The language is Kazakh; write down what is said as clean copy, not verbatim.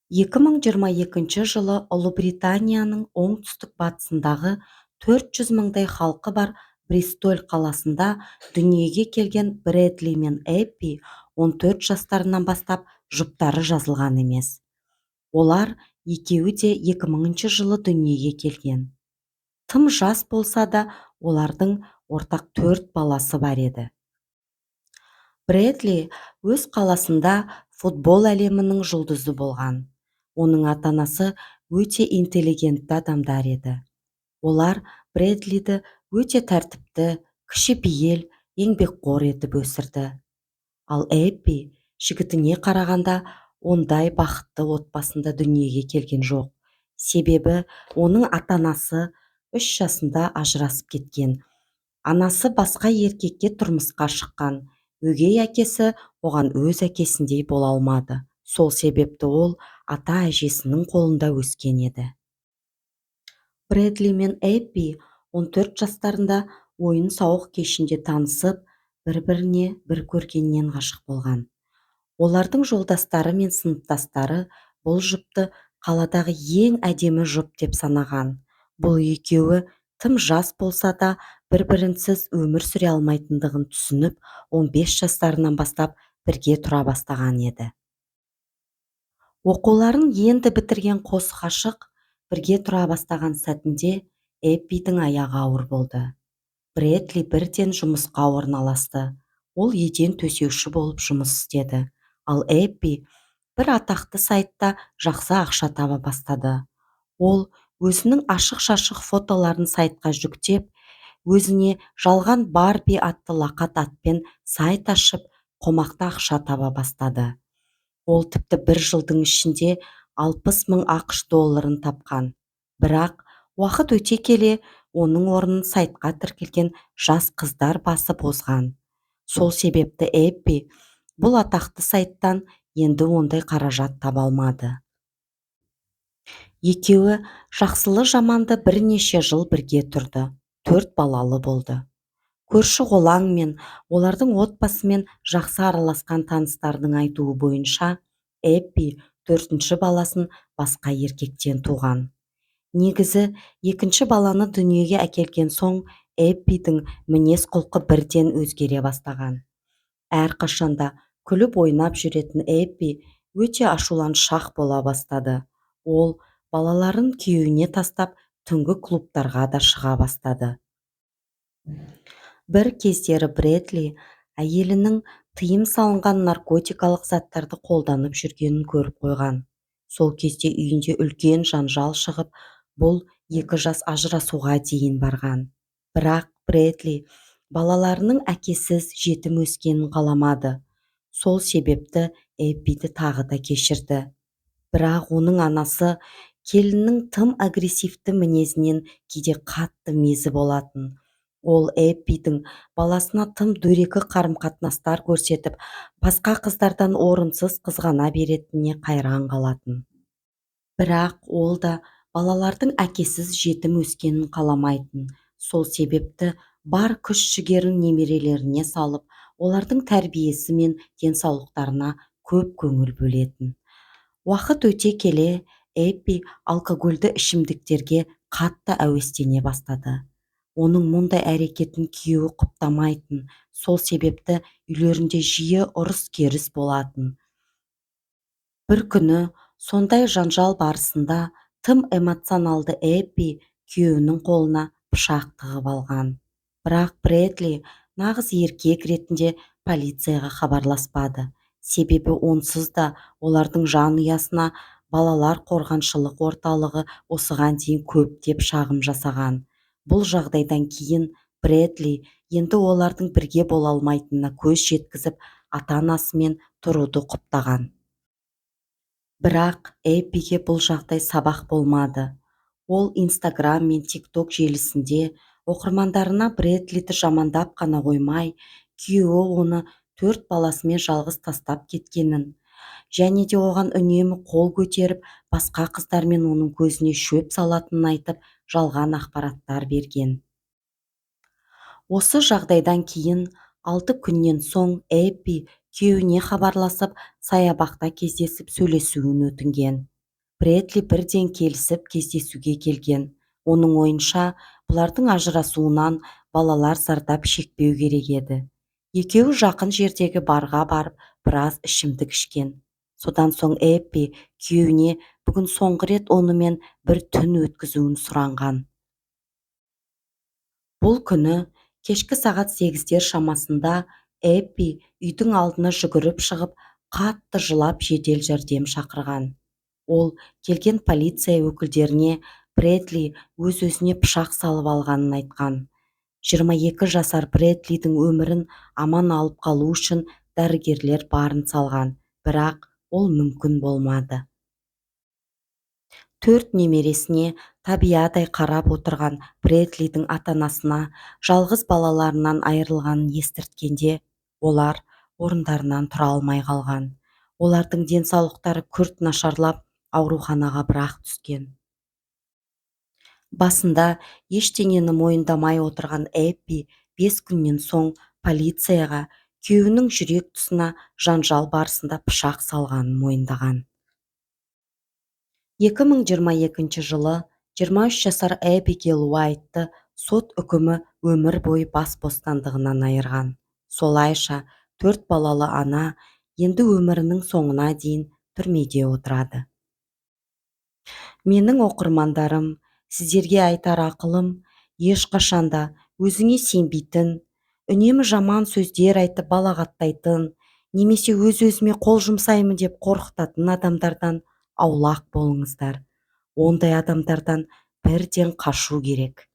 2022 жылы Ұлыбританияның оңтүстік-батысындағы 400 мыңдай халқы бар Бристоль қаласында дүниеге келген Брэдли мен Эппи 14 жастарынан бастап жұптары жазылған емес. Олар екеуі де 2000 жылы дүниеге келген. Тым жас болса да, олардың ортақ 4 баласы бар еді. Брэдли өз қаласында футбол әлемінің жұлдызы болған. Оның ата-анасы өте интеллигентті адамдар еді. Олар Брэдлиді өте тәртіпті, кішіпейіл, еңбекқор етіп өсірді. Ал Эппи жігітіне қарағанда ондай бақытты отбасында дүниеге келген жоқ. Себебі оның ата-анасы 3 жасында ажырасып кеткен. Анасы басқа еркекке тұрмысқа шыққан. Өгей әкесі оған өз әкесіндей бола алмады. Сол себепті ол ата-әжесінің қолында өскен еді. Брэдли мен Эппи 14 жастарында ойын-сауық кешінде танысып, бір-біріне бір көргеннен ғашық болған. Олардың жолдастары мен сыныптастары бұл жұпты қаладағы ең әдемі жұп деп санаған. Бұл екеуі тым жас болса да, бір-бірінсіз өмір сүре алмайтындығын түсініп, 15 жастарынан бастап бірге тұра бастаған еді. Оқуларын енді бітірген қос ғашық бірге тұра бастаған сәтінде Эппидің аяғы ауыр болды. Брэдли бірден жұмысқа орналасты. Ол еден төсеуші болып жұмыс істеді. Ал Эппи бір атақты сайтта жақсы ақша таба бастады. Ол өзінің ашық-шашық фотоларын сайтқа жүктеп, өзіне жалған Барби атты лақат атпен сайт ашып, қомақты ақша таба бастады. Ол тіпті бір жылдың ішінде 60 мың ақш долларын тапқан. Бірақ уақыт өте келе, оның орнын сайтқа тіркелген жас қыздар басып озған. Сол себепті Эппи бұл атақты сайттан енді ондай қаражат таба алмады. Екеуі жақсылы жаманды бірнеше жыл бірге тұрды. 4 балалы болды. Көрші-қолаң мен олардың отбасымен жақсы араласқан таныстардың айтуы бойынша, Эппи 4-ші баласын басқа еркектен туған. Негізі, 2-ші баланы дүниеге әкелген соң, Эппидің мінез-құлқы бірден өзгере бастаған. Әрқашанда күліп ойнап жүретін Эппи өте ашуланшақ бола бастады. Ол балаларын күйеуіне тастап, түнгі клубтарға да шыға бастады. Бір кездері Брэдли әйелінің тыйым салынған наркотикалық заттарды қолданып жүргенін көріп қойған. Сол кезде үйінде үлкен жанжал шығып, бұл 2 жас ажырасуға дейін барған. Бірақ Брэдли балаларының әкесіз жетім өскенін қаламады. Сол себепті Эппиді тағы да кешірді. Бірақ оның анасы келіннің тым агрессивті мінезінен кейде қатты мезі болатын. Ол Эппидің баласына тым дөрекі қарым-қатынастар көрсетіп, басқа қыздардан орынсыз қызғана беретініне қайран қалатын. Бірақ ол да балалардың әкесіз жетім өскенін қаламайтын. Сол себепті бар күш-жігерін немерелеріне салып, олардың тәрбиесі мен денсаулықтарына көп көңіл бөлетін. Уақыт өте келе, Эппи алкогольді ішімдіктерге қатты әуестене бастады. Оның мұндай әрекетін күйеуі құптамайтын. Сол себепті үйлерінде жиі ұрыс-керіс болатын. Бір күні сондай жанжал барысында тым эмоционалды Эппи күйеуінің қолына пышақ тығып алған. Бірақ Брэдли нағыз еркек ретінде полицияға хабарласпады. Себебі онсыз да олардың жанұясына балалар қорғаншылық орталығы осыған дейін көптеп шағым жасаған. Бұл жағдайдан кейін Брэдли енді олардың бірге бола алмайтынына көз жеткізіп, ата-анасымен тұруды құптаған. Бірақ Эппиге бұл жағдай сабақ болмады. Ол Instagram мен TikTok желісінде оқырмандарына Брэдлиді жамандап қана қоймай, күйеуі оны 4 баласымен жалғыз тастап кеткенін, және де оған үнемі қол көтеріп, басқа қыздармен оның көзіне шөп салатынын айтып, жалған ақпараттар берген. Осы жағдайдан кейін 6 күннен соң Эппи күйеуіне хабарласып, саябақта кездесіп сөйлесуін өтінген. Бредли бірден келісіп кездесуге келген. Оның ойынша, бұлардың ажырасуынан балалар зардап шекпеу керек еді. Екеуі жақын жердегі барға барып, біраз ішімдік ішкен. Содан соң Эппи күйеуіне бүгін соңғы рет онымен бір түн өткізуін сұранған. Бұл күні кешкі сағат 8-дер шамасында Эппи үйдің алдына жүгіріп шығып, қатты жылап жедел жәрдем шақырған. Ол келген полиция өкілдеріне Бредли өз-өзіне пышақ салып алғанын айтқан. 22 жасар Бредлидің өмірін аман алып қалу үшін дәрігерлер барын салған, бірақ ол мүмкін болмады. 4 немересіне табиядай қарап отырған Бредлидің ата-анасына жалғыз балаларынан айырылғанын естірткенде, олар орындарынан тұра алмай қалған. Олардың денсаулықтары күрт нашарлап, ауруханаға бірақ түскен. Басында ештеңені мойындамай отырған Эппи 5 күннен соң полицияға күйеуінің жүрек тұсына жанжал барысында пышақ салғанын мойындаған. 2022 жылы 23 жасар Эбигейл Уайтты сот үкімі өмір бойы бас бостандығынан айырған. Солайша 4 балалы ана енді өмірінің соңына дейін түрмеде отырады. Менің оқырмандарым, сіздерге айтар ақылым, ешқашанда өзіңе сенбейтін, үнемі жаман сөздер айтып балағаттайтын, немесе өз-өзіме қол жұмсаймын деп қорқытатын адамдардан аулақ болыңыздар. Ондай адамдардан бірден қашу керек.